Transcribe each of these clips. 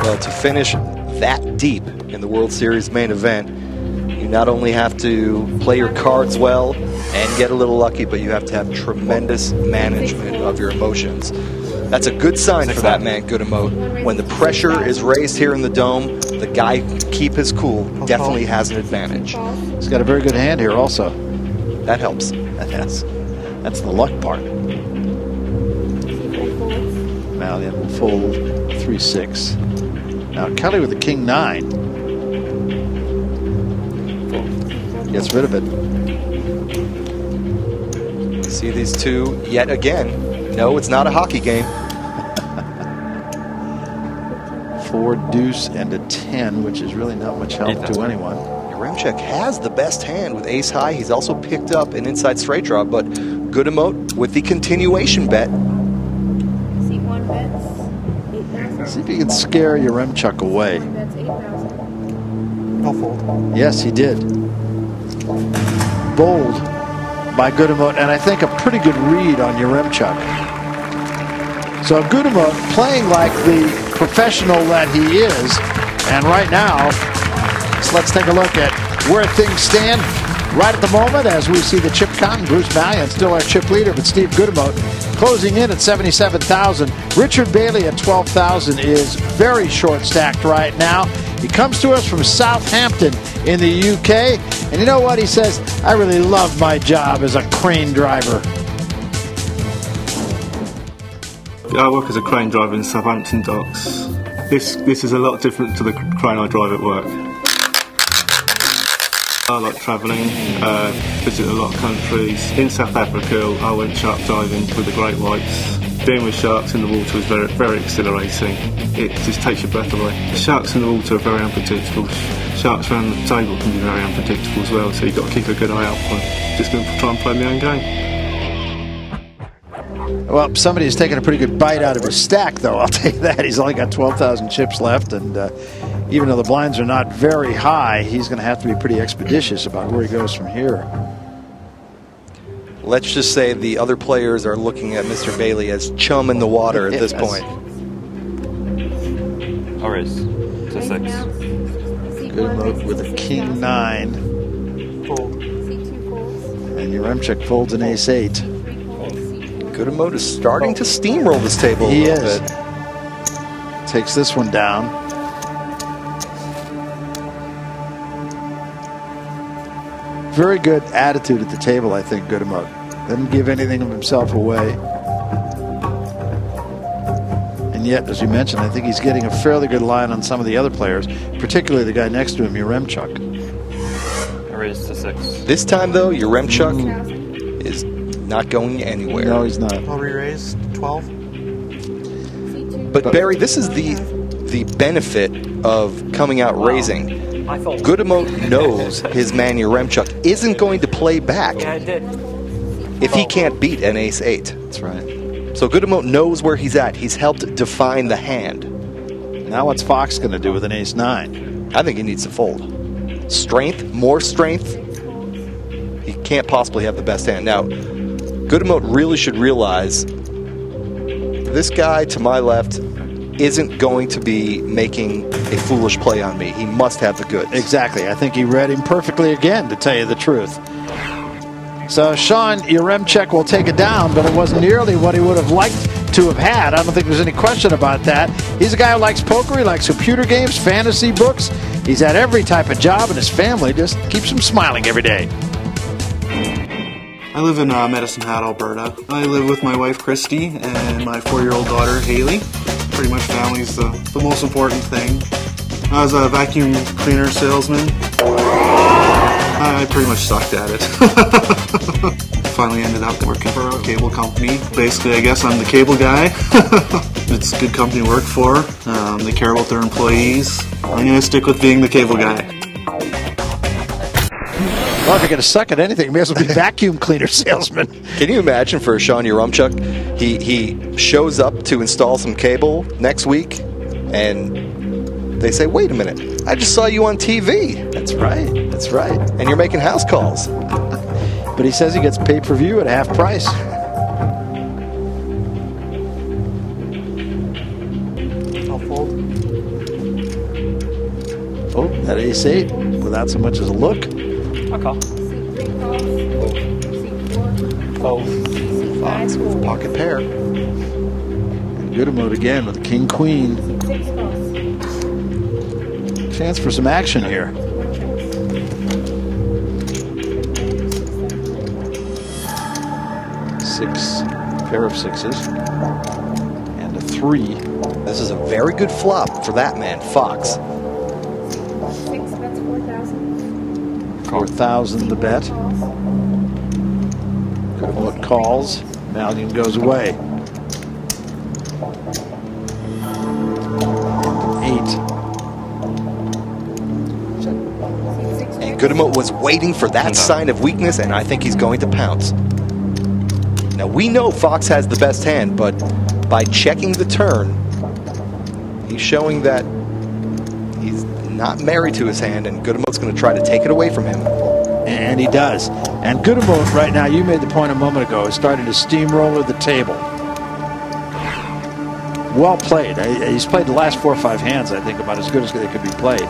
Well, to finish that deep in the World Series main event, you not only have to play your cards well and get a little lucky, but you have to have tremendous management of your emotions. That's a good sign for that man, Guillemot. When the pressure is raised here in the Dome, the guy who can keep his cool definitely has an advantage. He's got a very good hand here also. That helps. Yes. That's the luck part. Now they will fold 3-6. Now Kelly with the king-9. Gets rid of it. See these two yet again. No, it's not a hockey game. 4 deuce and a 10, which is really not much help to anyone. Yaremchuk has the best hand with ace high. He's also picked up an inside straight draw, but Guillemot with the continuation bet. See if he can scare Yaremchuk away. No fold. Yes, he did. Bold by Guillemot, and I think a pretty good read on Yaremchuk. So Guillemot playing like the professional that he is, and right now, so let's take a look at where things stand right at the moment as we see the chip count. Bruce Valiant still our chip leader, but Steve Guillemot closing in at 77,000. Richard Bailey at 12,000 is very short stacked right now. He comes to us from Southampton in the UK, and you know what he says? I really love my job as a crane driver. I work as a crane driver in Southampton docks. This is a lot different to the crane I drive at work. I like travelling, visit a lot of countries. In South Africa, I went shark diving with the great whites. Being with sharks in the water is very, very exhilarating. It just takes your breath away. Sharks in the water are very unpredictable. Sharks around the table can be very unpredictable as well, so you've got to keep a good eye out for them. Just going to try and play my own game. Well, somebody's taken a pretty good bite out of his stack, though. I'll tell you that. He's only got 12,000 chips left, and even though the blinds are not very high, he's going to have to be pretty expeditious about where he goes from here. Let's just say the other players are looking at Mr. Bailey as chum in the water at this point. I'll raise to 6. Guillemot with a king-9. Fold. And Yaremchuk folds an ace-8. Guillemot is starting to steamroll this table a little bit. Takes this one down. Very good attitude at the table, I think, Guillemot. Doesn't give anything of himself away. And yet, as you mentioned, I think he's getting a fairly good line on some of the other players, particularly the guy next to him, Yaremchuk. I raise to 6. This time, though, Yaremchuk is not going anywhere. No, he's not. I'll re-raise 12. But Barry, this is the benefit of coming out raising. Guillemot knows his man Yaremchuk isn't going to play back if he can't beat an ace-8. That's right. So Guillemot knows where he's at. He's helped define the hand. Now what's Fox going to do with an ace-9? I think he needs to fold. Strength, more strength. He can't possibly have the best hand. Now, Guillemot really should realize this guy to my left isn't going to be making a foolish play on me. He must have the goods. Exactly. I think he read him perfectly again, to tell you the truth. So Sean Yaremchuk will take it down, but it wasn't nearly what he would have liked to have had. I don't think there's any question about that. He's a guy who likes poker. He likes computer games, fantasy books. He's had every type of job, and his family just keeps him smiling every day. I live in Medicine Hat, Alberta. I live with my wife, Christy, and my 4-year-old daughter, Haley. Pretty much family's the most important thing. I was a vacuum cleaner salesman. I pretty much sucked at it. Finally ended up working for a cable company. Basically, I guess I'm the cable guy. It's a good company to work for. They care about their employees. I'm going to stick with being the cable guy. Well, if you're going to suck at anything, you may as well be vacuum cleaner salesman. Can you imagine for Sean Yaremchuk, he shows up to install some cable next week, and they say, wait a minute, I just saw you on TV. That's right. That's right. And you're making house calls. But he says he gets pay-per-view at half price. I'll fold. Oh, that ace-8 without so much as a look. I'll call. Fox with pocket pair. And Guillemot again with the king-queen. Chance for some action here. Six, pair of sixes, and a 3. This is a very good flop for that man, Fox. 4,000 the bet. Guillemot calls. Malian goes away. 8. And Guillemot was waiting for that sign of weakness, and I think he's going to pounce. Now, we know Fox has the best hand, but by checking the turn, he's showing that he's not married to his hand, and Guillemot's going to try to take it away from him. And he does. And Guillemot right now, you made the point a moment ago, is starting to steamroller the table. Well played. He's played the last 4 or 5 hands, I think, about as good as they could be played.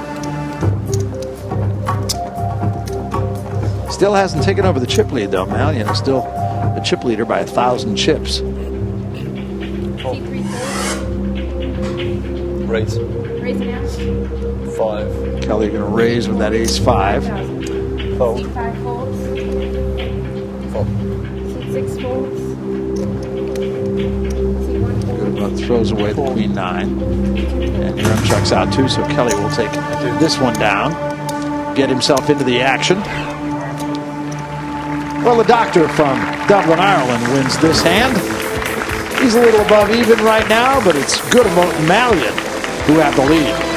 Still hasn't taken over the chip lead, though. Malian is still the chip leader by 1,000 chips. Raise. Raising out. 5. Kelly going to raise with that ace-5. Fold. C5 folds. Fold. C6 folds. C1 folds. Guillemot throws away the queen-9. And Yaremchuk's out too, so Kelly will take this one down. Get himself into the action. Well, the doctor from Dublin, Ireland wins this hand. He's a little above even right now, but it's Guillemot and Malian who have the lead.